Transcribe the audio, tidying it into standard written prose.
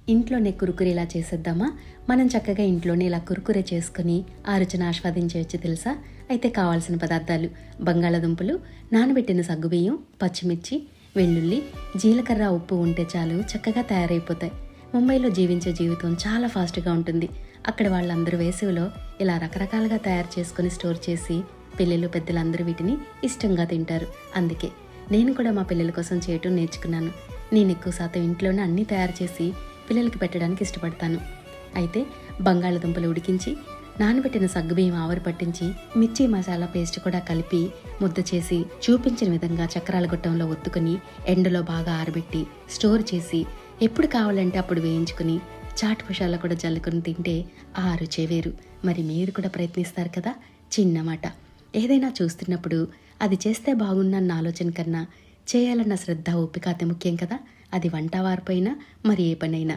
ఇంట్లోనే కురుకురే ఇలా చేసేద్దామా? మనం చక్కగా ఇంట్లోనే ఇలా కురుకురే చేసుకుని ఆ రుచిని ఆస్వాదించవచ్చు తెలుసా? అయితే కావాల్సిన పదార్థాలు: బంగాళాదుంపలు, నానబెట్టిన సగ్గుబియ్యం, పచ్చిమిర్చి, వెల్లుల్లి, జీలకర్ర, ఉప్పు ఉంటే చాలు చక్కగా తయారైపోతాయి. ముంబైలో జీవించే జీవితం చాలా ఫాస్ట్గా ఉంటుంది. అక్కడ వాళ్ళందరూ వేసవిలో ఇలా రకరకాలుగా తయారు చేసుకుని స్టోర్ చేసి పిల్లలు పెద్దలందరూ వీటిని ఇష్టంగా తింటారు. అందుకే నేను కూడా మా పిల్లల కోసం చేయటం నేర్చుకున్నాను. నేను ఎక్కువ శాతం ఇంట్లోనే అన్నీ తయారు చేసి పిల్లలకి పెట్టడానికి ఇష్టపడతాను. అయితే బంగాళదుంపలు ఉడికించి నానబెట్టిన సగ్గుబియ్యం ఆవరి పట్టించి మిర్చి మసాలా పేస్ట్ కూడా కలిపి ముద్ద చేసి చూపించిన విధంగా చక్రాల గొట్టంలో ఒత్తుకుని ఎండలో బాగా ఆరబెట్టి స్టోర్ చేసి ఎప్పుడు కావాలంటే అప్పుడు వేయించుకుని చాట్ మసాలా కూడా జల్లుకుని తింటే ఆ రుచే వేరు. మరి మీరు కూడా ప్రయత్నిస్తారు కదా? చిన్న మాట, ఏదైనా చూస్తున్నప్పుడు అది చేస్తే బాగుందన్న ఆలోచన కన్నా చేయాలన్న శ్రద్ధ, ఓపిక అతి ముఖ్యం కదా. అది వంట వారిపైన మరి ఏ పనైనా.